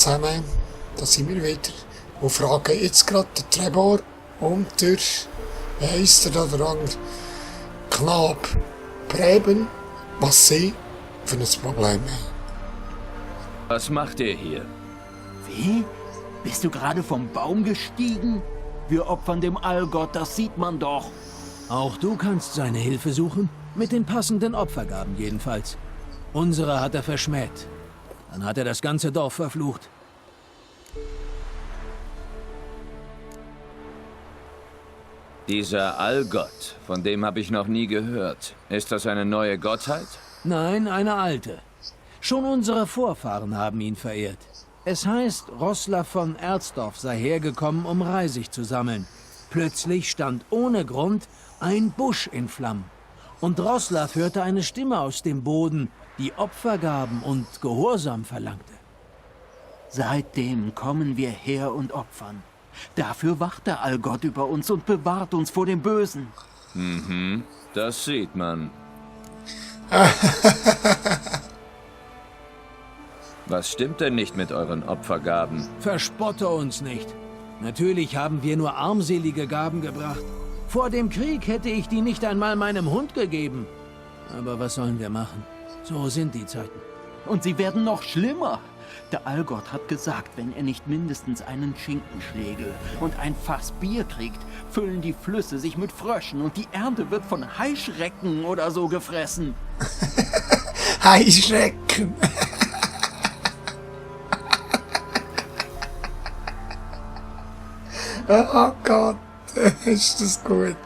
zusammen, da sind wir wieder und fragen jetzt gerade den Trebor und der, wie heisst der da, der andere Knab Preben, was sie für ein Problem haben. Was macht ihr hier? Wie? Bist du gerade vom Baum gestiegen? Wir opfern dem Allgott, das sieht man doch. Auch du kannst seine Hilfe suchen, mit den passenden Opfergaben jedenfalls. Unsere hat er verschmäht. Dann hat er das ganze Dorf verflucht. Dieser Allgott, von dem habe ich noch nie gehört. Ist das eine neue Gottheit? Nein, eine alte. Schon unsere Vorfahren haben ihn verehrt. Es heißt, Roßla von Erzdorf sei hergekommen, um Reisig zu sammeln. Plötzlich stand ohne Grund ein Busch in Flammen. Und Roßla hörte eine Stimme aus dem Boden, die Opfergaben und Gehorsam verlangte. Seitdem kommen wir her und opfern. Dafür wacht der Allgott über uns und bewahrt uns vor dem Bösen. Mhm, das sieht man. Was stimmt denn nicht mit euren Opfergaben? Verspotte uns nicht. Natürlich haben wir nur armselige Gaben gebracht. Vor dem Krieg hätte ich die nicht einmal meinem Hund gegeben. Aber was sollen wir machen? So sind die Zeiten. Und sie werden noch schlimmer. Der Allgott hat gesagt, wenn er nicht mindestens einen Schinkenschlegel und ein Fass Bier kriegt, füllen die Flüsse sich mit Fröschen und die Ernte wird von Heuschrecken oder so gefressen. Heuschrecken! Oh Gott, ist das gut.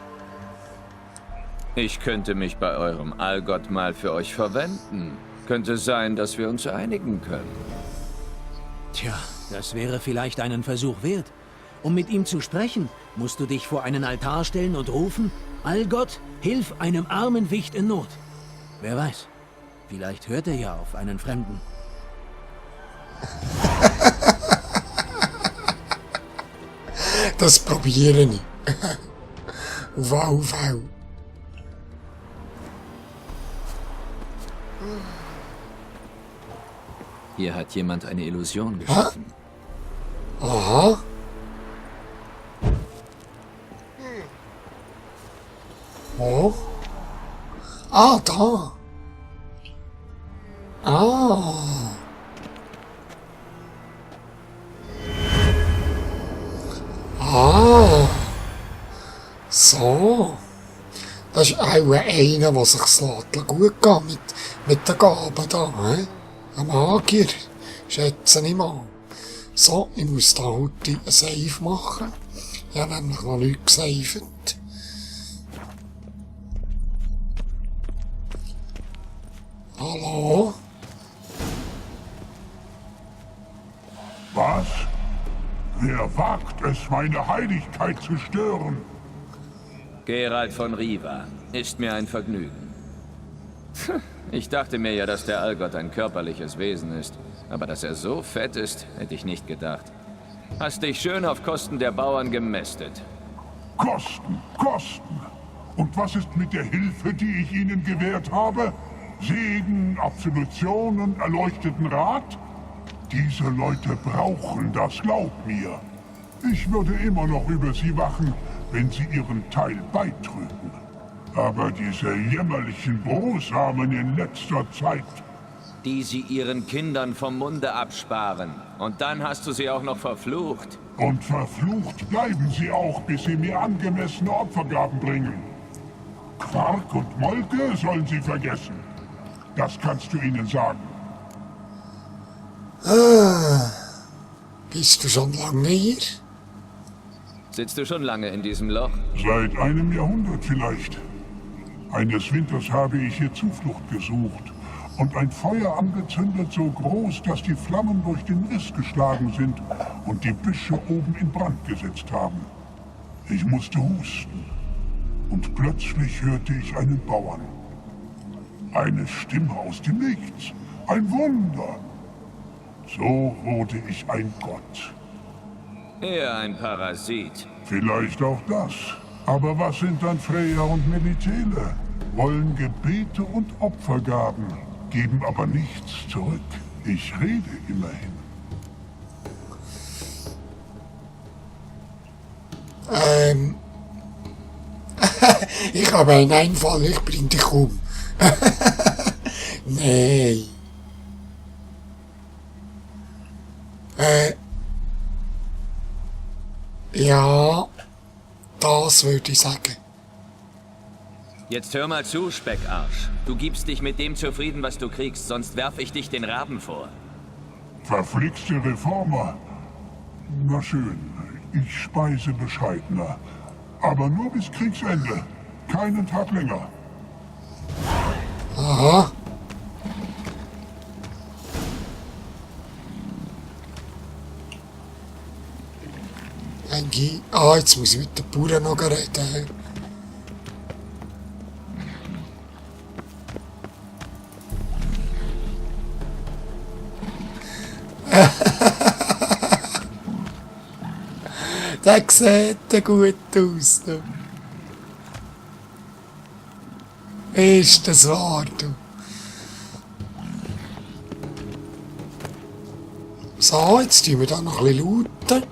Ich könnte mich bei eurem Allgott mal für euch verwenden. Könnte sein, dass wir uns einigen können. Tja, das wäre vielleicht einen Versuch wert. Um mit ihm zu sprechen, musst du dich vor einen Altar stellen und rufen: Allgott, hilf einem armen Wicht in Not. Wer weiß, vielleicht hört er ja auf einen Fremden. Das probiere ich. Wow, wow. Hier hat jemand eine Illusion geschaffen. Aha. Oh. Ah, da. Ah. Ah. So. Das ist auch einer, der sich gut geht mit den Gaben da. Ein Magier, schätze ich mal. So, ich muss da heute ein Save machen. Ich habe nämlich noch nicht gesaved. Hallo? Was? Wer wagt es, meine Heiligkeit zu stören? Geralt von Riva, ist mir ein Vergnügen. Ich dachte mir ja, dass der Allgott ein körperliches Wesen ist. Aber dass er so fett ist, hätte ich nicht gedacht. Hast dich schön auf Kosten der Bauern gemästet. Kosten, Kosten. Und was ist mit der Hilfe, die ich ihnen gewährt habe? Segen, Absolution und erleuchteten Rat? Diese Leute brauchen das, glaub mir. Ich würde immer noch über sie wachen, wenn sie ihren Teil beitrügen. Aber diese jämmerlichen Brosamen in letzter Zeit... Die sie ihren Kindern vom Munde absparen. Und dann hast du sie auch noch verflucht. Und verflucht bleiben sie auch, bis sie mir angemessene Opfergaben bringen. Quark und Molke sollen sie vergessen. Das kannst du ihnen sagen. Ah. Bist du schon lange hier? Sitzt du schon lange in diesem Loch? Seit einem Jahrhundert vielleicht. Eines Winters habe ich hier Zuflucht gesucht und ein Feuer angezündet, so groß, dass die Flammen durch den Riss geschlagen sind und die Büsche oben in Brand gesetzt haben. Ich musste husten und plötzlich hörte ich einen Bauern. Eine Stimme aus dem Nichts. Ein Wunder. So wurde ich ein Gott. Eher ein Parasit. Vielleicht auch das. Aber was sind dann Freya und Melitele? Wollen Gebete und Opfergaben, geben aber nichts zurück. Ich rede immerhin. Ich habe einen Einfall, ich bring dich um. Nein. Ja, das würde ich sagen. Jetzt hör mal zu, Speckarsch. Du gibst dich mit dem zufrieden, was du kriegst, sonst werf ich dich den Raben vor. Verflixte Reformer. Na schön, ich speise bescheidener. Aber nur bis Kriegsende. Keinen Tag länger. Aha. Jetzt muss ich mit den Bauern noch reden. Der sieht gut aus. Du. Ist das wahr, du? So, jetzt tun wir da noch ein bisschen lauten.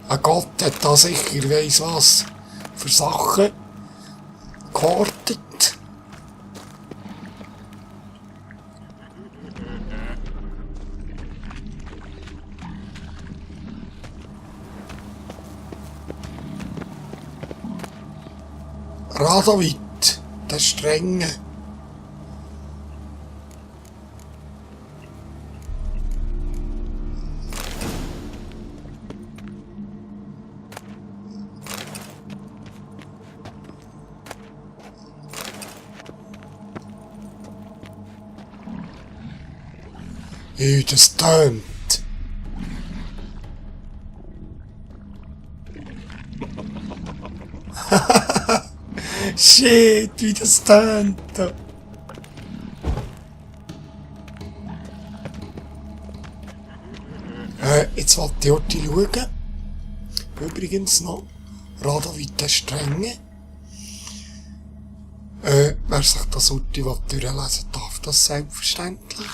Ein Gott hat da sicher weiss was für Sachen gehortet. Radowit, der Strenge. Das tönt. Shit, wie das tönt. Jetzt wollte ich heute schauen. Übrigens noch Radowit der Strenge. Wer sich das heute durchlesen darf, das selbstverständlich.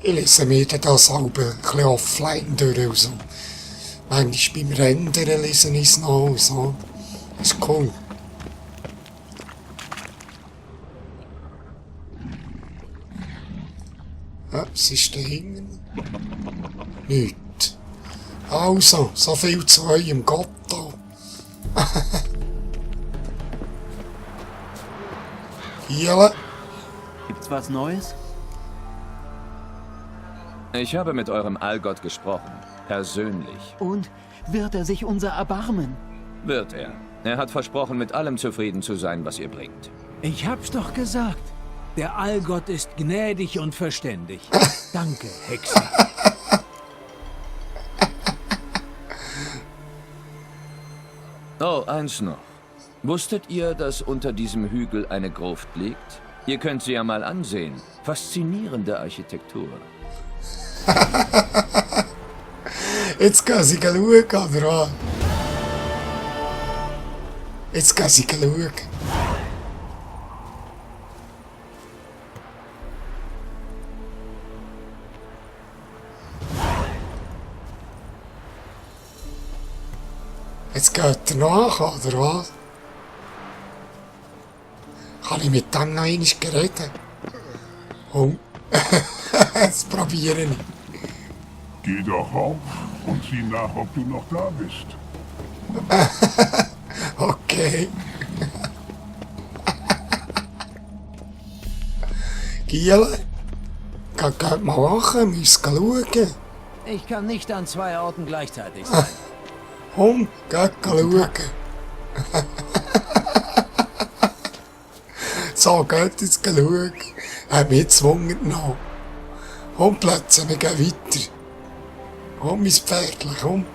Ich lese mir das auch ein bisschen offline durch. Also. Manchmal beim Rendern lese ich es noch. So. Das ist cool. Ja, was ist da hinten? Nichts. Also, so viel zu eurem Gotto. Hier. Gibt's was Neues? Ich habe mit eurem Allgott gesprochen. Persönlich. Und wird er sich unser erbarmen? Wird er. Er hat versprochen, mit allem zufrieden zu sein, was ihr bringt. Ich hab's doch gesagt. Der Allgott ist gnädig und verständig. Danke, Hexe. Oh, eins noch. Wusstet ihr, dass unter diesem Hügel eine Gruft liegt? Ihr könnt sie ja mal ansehen. Faszinierende Architektur. Jetzt gehen sie schauen, oder was? Jetzt gehen sie schauen. Jetzt geht er nach, oder was? Kann ich mit dem noch einmal reden? Oh. Jetzt probiere ich. Geh doch auf und sieh nach, ob du noch da bist. Okay. Giele, geht mal wachen, müsst schauen. Ich kann nicht an 2 Orten gleichzeitig sein. Komm, geht schauen. So, geht jetzt schauen. Er hat mich gezwungen noch. Komm, Plätze, wir gehen weiter. Komm, mein Pferdchen, komm.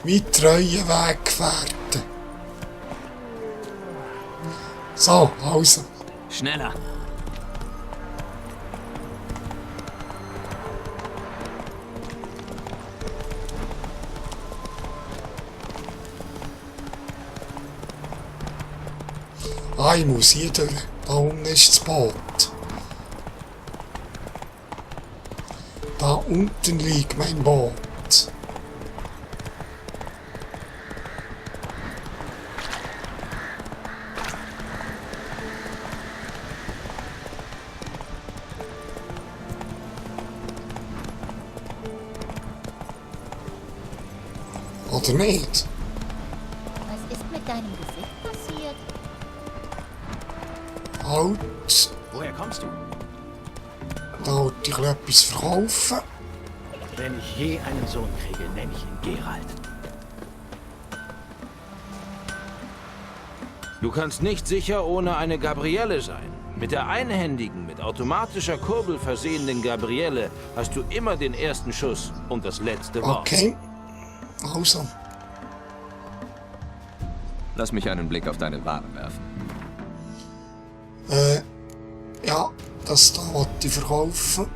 Mein treuer Weggefährte. So, also. Schneller! Ah, ich muss hier durch. Da unten ist das Boot. Da unten liegt mein Boot. Oder nicht? Was ist mit deinem Gesicht passiert? Halt. Woher kommst du? Da wollte ich etwas verkaufen. Wenn ich je einen Sohn kriege, nenne ich ihn Geralt. Du kannst nicht sicher ohne eine Gabrielle sein. Mit der einhändigen, mit automatischer Kurbel versehenen Gabrielle hast du immer den ersten Schuss und das letzte Wort. Okay. Also. Lass mich einen Blick auf deine Waren werfen. Ja, das da wollte ich verkaufen.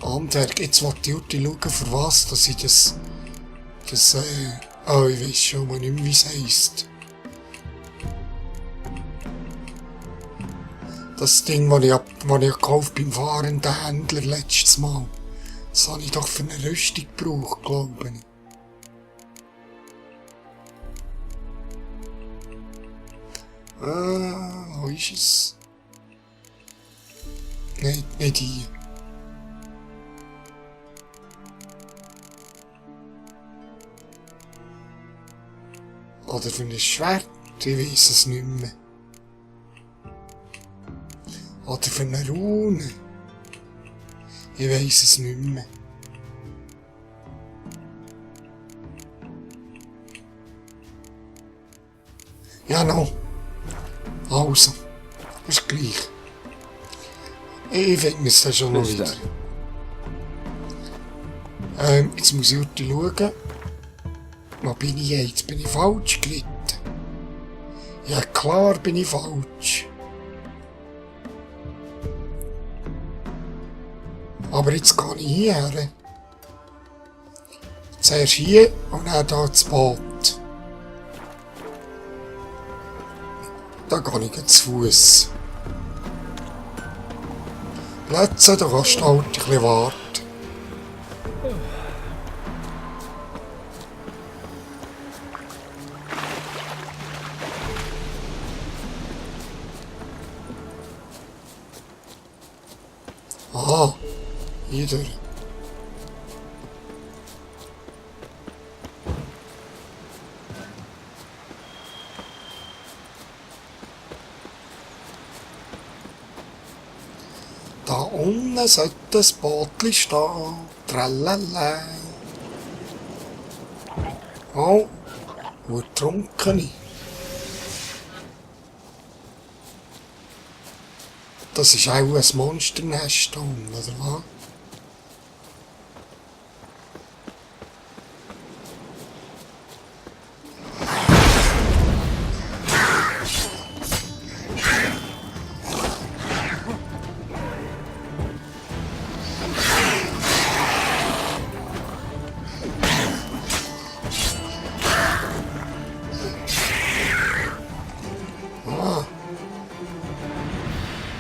Handwerk, jetzt wollte ich heute schauen, für was, dass ich das ich weiß schon mal nicht mehr, wie es heisst. Das Ding, das ich gekauft beim fahrenden Händler letztes Mal. Das habe ich doch für eine Rüstung gebraucht, glaube ich. Wo ist es? Nein, nicht hier. Oder für ein Schwert, ich weiß es nicht mehr. Oder für eine Rune. Ich weiss es nicht mehr. Ja, no. Also. Ist gleich. Ich finde es dann schon noch Bis wieder. dann. Jetzt muss ich heute schauen. Wo bin ich jetzt? Bin ich falsch geritten? Ja, klar bin ich falsch. Aber jetzt gehe ich hierher. Zuerst hier und dann hier das Boot. Da gehe ich zu Fuß. Plätze, da kannst du halt ein bisschen warten. Aha, hier durch. Da unten sollte das Bootli stehen. Tralala. Oh, wo trunken ich? Das ist auch ein Monsternest da unten, oder was?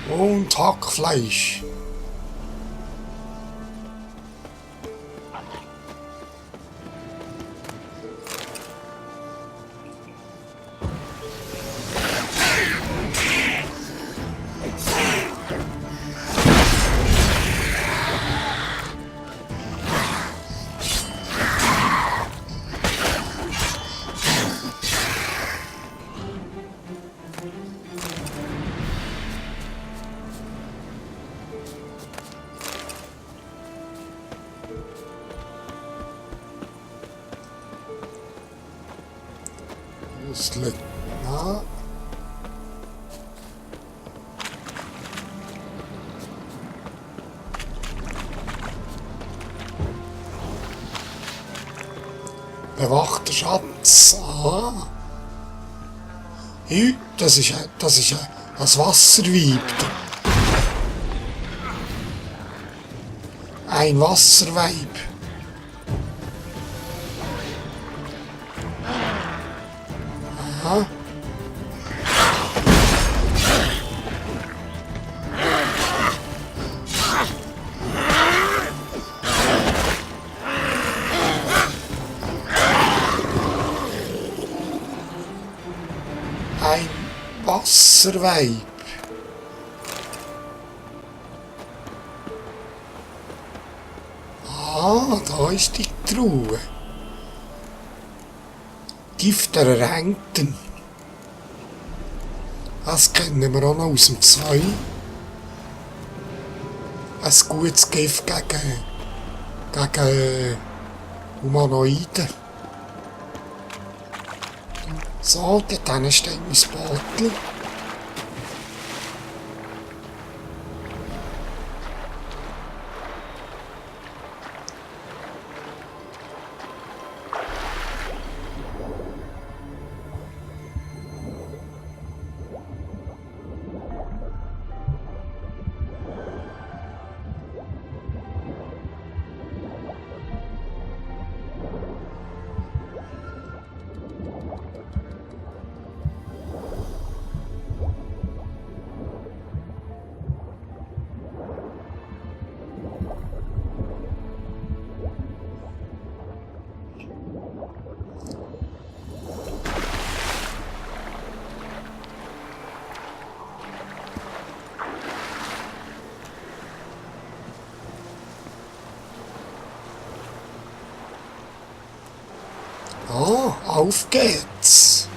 Und Hackfleisch. Das liegt nah. Bewachter Schatz. Ah. Hey, das ist das Wasserweib. Ein Wasserweib. Aha. Ein Wasserweib. Ah, da ist die Truhe. Gift der Erhängten. Das kennen wir auch noch aus dem 2. Ein gutes Gift gegen Humanoiden. So, dort steht mein Beutel. Oh, auf geht's!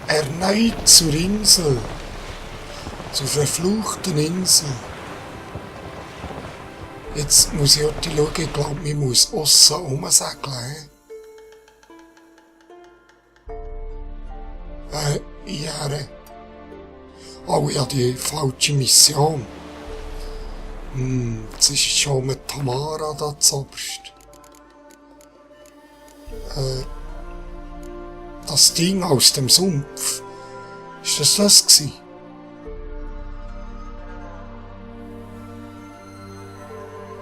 Erneut zur Insel. Zur verfluchten Insel. Jetzt muss ich auch schauen, ich glaube, ich muss aussen rumsegeln. Ja. Oh, ja, die falsche Mission. Jetzt ist schon mit Tamara da zuoberst. Das Ding aus dem Sumpf. Ist das gewesen?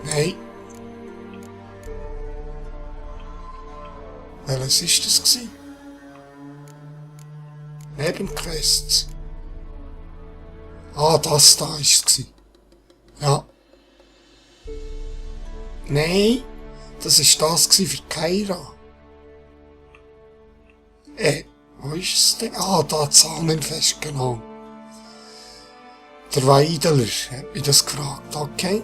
Nein. Welches ist das gewesen? Nebenquests. Ah, das da ist es. Ja. Nein, das ist das für Keira. Wo ist es denn? Ah, da Zahnenfest, genau. Der Weideler hat mich das gefragt, okay.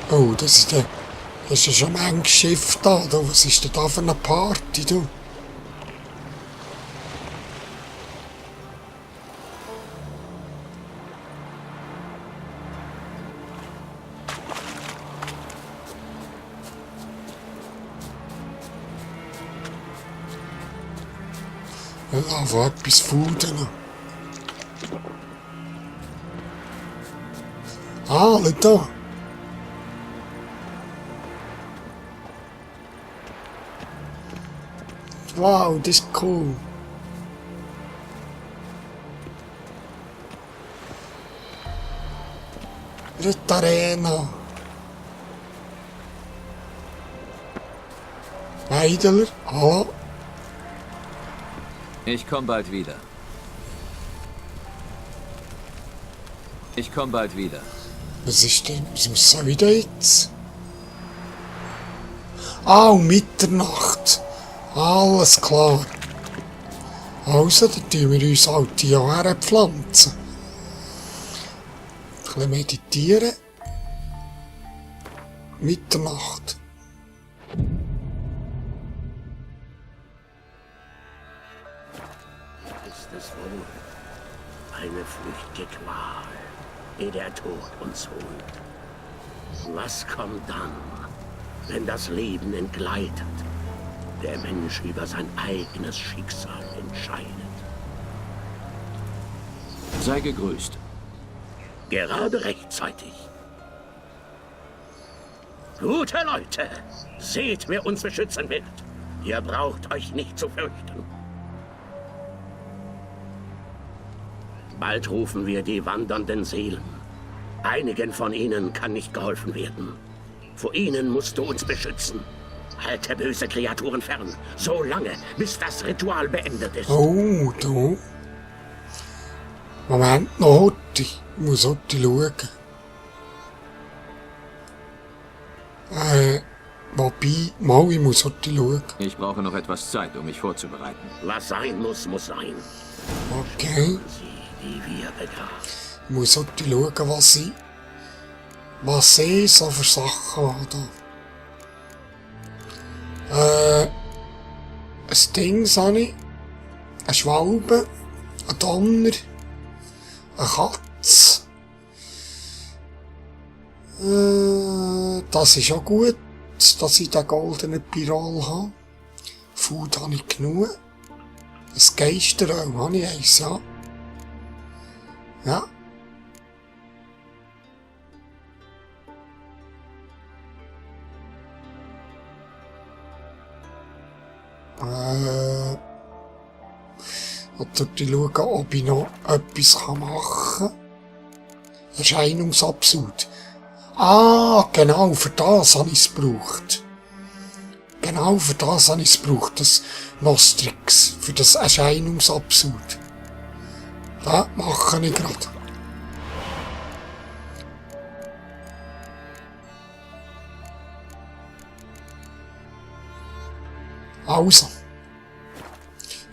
Oh, das ist ja schon ein Schiff da. Was ist denn da für eine Party, du? Ja, wo etwas fudern. Ah, schau da. Wow, das ist cool. Die Arena. Weideler, hallo? Ich komm bald wieder. Ich komm bald wieder. Was ist denn? Was muss er wieder jetzt? Ah, um Mitternacht. Alles klar. Also, dann tun wir uns halt die Jahre pflanzen. Ein bisschen meditieren. Mitternacht. Ist es wohl eine flüchtige Qual, die der Tod uns holt? Was kommt dann, wenn das Leben entgleitet, der Mensch über sein eigenes Schicksal entscheidet? Sei gegrüßt. Gerade rechtzeitig. Gute Leute, seht, wer uns beschützen wird. Ihr braucht euch nicht zu fürchten. Bald rufen wir die wandernden Seelen. Einigen von ihnen kann nicht geholfen werden. Vor ihnen musst du uns beschützen. Halte böse Kreaturen fern, so lange, bis das Ritual beendet ist. Oh, da. Moment noch, Hotti. Ich muss Hotti schauen. Wobei, mal, ich muss Hotti schauen. Ich brauche noch etwas Zeit, um mich vorzubereiten. Was sein muss, muss sein. Okay. Sie, die wir begraben. Ich muss Hotti schauen, was ich so für Sachen habe. Ein Ding habe ich. Eine Schwalbe. Ein Donner. Eine Katze. Das ist auch gut, dass ich den goldenen Piral habe. Food habe ich genug. Ein Geisteröl habe ich eins, ja. Ja. Oder die schauen, ob ich noch etwas machen kann. Erscheinungsabsud. Ah, genau, für das habe ich es gebraucht. Genau, für das habe ich es gebraucht, das Nostrix, für das Erscheinungsabsud. Das mache ich gerade. Also,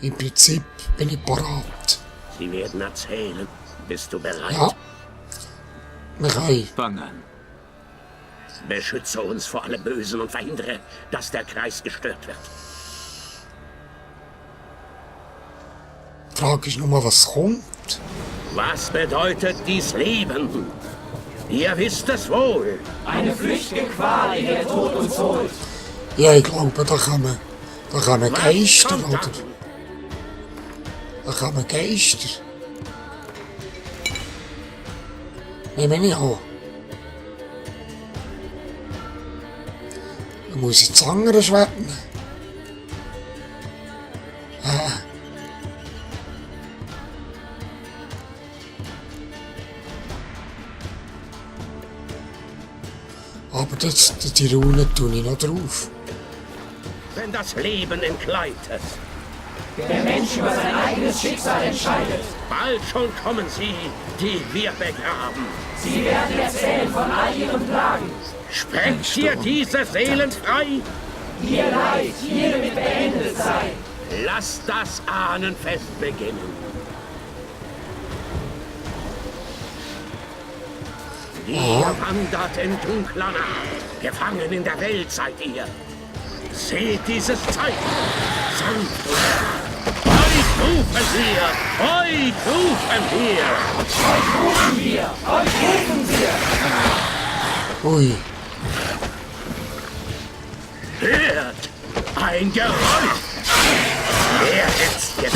im Prinzip bin ich parat. Sie werden erzählen. Bist du bereit? Ja. Wir können. Fang an. Beschütze uns vor allem Bösen und verhindere, dass der Kreis gestört wird. Die Frage ist nur, was kommt. Was bedeutet dies Leben? Ihr wisst es wohl. Eine flüchtige Qual, in der Tod uns holt. Ja, ich glaube, da kommen Geister, kommt oder? dann? Da kommen Geister. Nehme ich an. Da muss ich das andere schwätzen. Aber die Runen tue ich noch drauf. Wenn das Leben entgleitet, Der Mensch über sein eigenes Schicksal entscheidet. bald schon kommen sie, die wir begraben. Sie werden erzählen von all ihren Plagen. Sprecht ihr diese Seelen frei? Ihr Leid hiermit beendet sei. Lasst das Ahnenfest beginnen. Ihr wandert in dunkler Nacht. Gefangen in der Welt seid ihr. Seht dieses Zeichen. Sanft und stark. Euch rufen wir! Euch rufen wir! Euch rufen wir! Euch rufen wir! Ui. Hört! Ein Geräusch! Wer hätt's gedacht?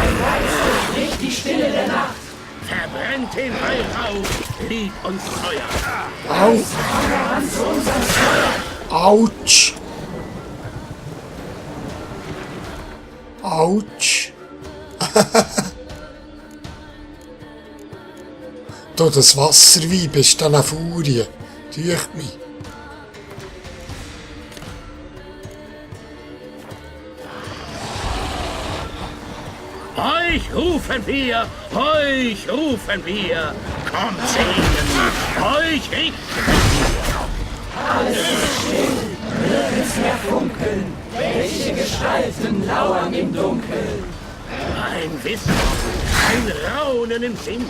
Ein Geist durchbricht die Stille der Nacht. Verbrennt den Weihrauch, lieb uns Feuer. Au. Heran zu unserem Feuer. Autsch. Autsch. Da das Wasserweib ist dann eine Furie. Tücht mich. Euch rufen wir! Euch rufen wir! Kommt sehen! Euch richten Alles ist still, nirgends mehr funkeln. Welche Gestalten lauern im Dunkeln? Ein Wissen, ein Raunen im Sinn.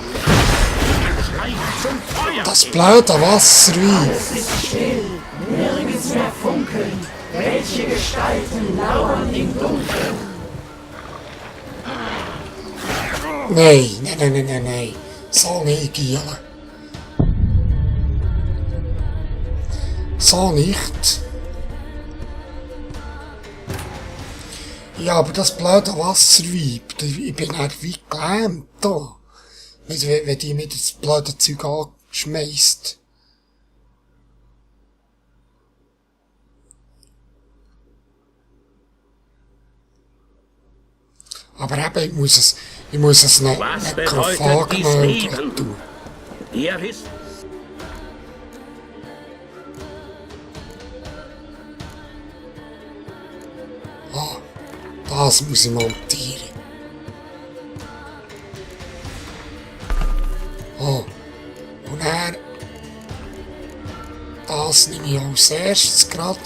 Schleicht zum Feuer. Das blöde Wasserweib. Es ist still, nirgends mehr funkeln. Welche Gestalten lauern im Dunkeln? Nein. So nicht, Giele. So nicht. Ja, aber das blöde Wasserweib, ich bin halt wie gelähmt da. Wenn die mir das blöde Zeug anschmeisst. Aber eben, ich muss es nicht Gefahrgemeldet tun. Ihr wisst, Das muss ich montieren. Oh. Und dann... Das nehme ich als erstes gerade.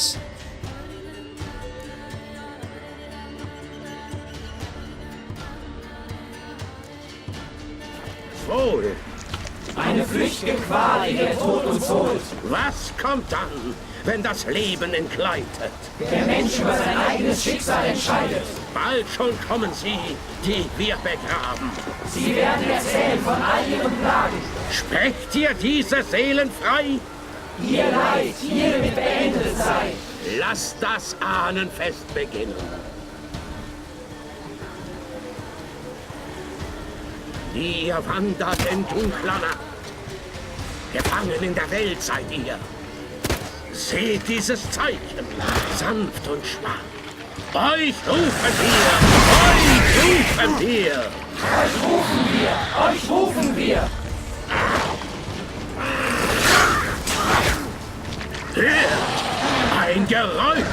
wohl. Eine flüchtige Qual, die der Tod uns holt. Was kommt dann, wenn das Leben entgleitet? Der Mensch über sein eigenes Schicksal entscheidet. Bald schon kommen sie, die wir begraben. Sie werden erzählen von all ihren Plagen. Sprecht ihr diese Seelen frei? Ihr Leid hiermit beendet sei. Lasst das Ahnenfest beginnen. Ihr wandert in dunkler Nacht. Gefangen in der Welt seid ihr. Seht dieses Zeichen, sanft und schwach. Euch rufen wir! Euch rufen wir! Euch rufen wir! Euch rufen wir! Hört! Ein Geräusch!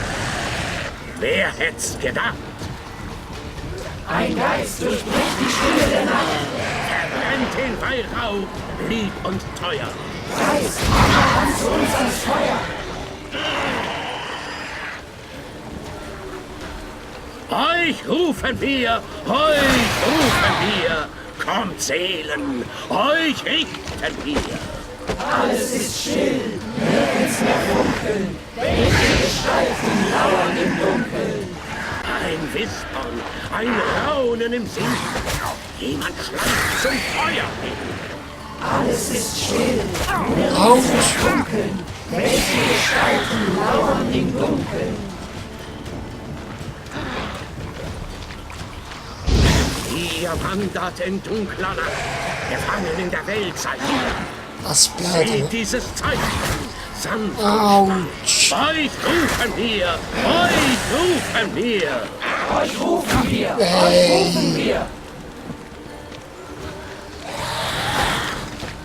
Wer hätt's gedacht? Ein Geist durchbricht die Stille der Nacht. Verbrennt den Weihrauch, lieb und teuer. Geist, komm an zu uns ans Feuer. Euch rufen wir, euch rufen wir. Kommt Seelen, euch richten wir. Alles ist still, nirgends mehr funkeln. Welche Gestalten lauern im Dunkeln? Ein Wispern, ein Raunen im Sinn. Jemand schleicht zum Feuer hin. Alles ist still, nirgends mehr funkeln. Welche Gestalten lauern im Dunkeln? Ihr wandert in dunkler Nacht, gefangen in der Welt seid ihr. Das blöde. Seht dieses Zeichen, sanft. Autsch. Euch rufen wir, euch rufen wir. Euch rufen wir, euch rufen wir.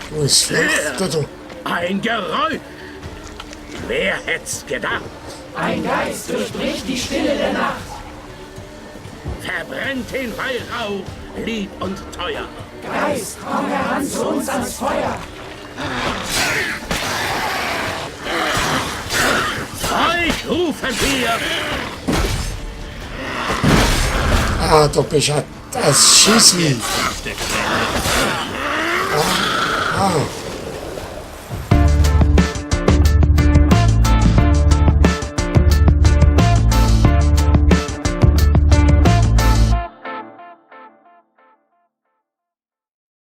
Du musst flüchten, du. Ein Geräusch. Wer hätt's gedacht? Ein Geist durchbricht die Stille der Nacht. Verbrennt den Weihrauch, lieb und teuer. Geist, komm heran zu uns ans Feuer. Euch rufen wir. Ah, du bist ein Schissweib. Ah.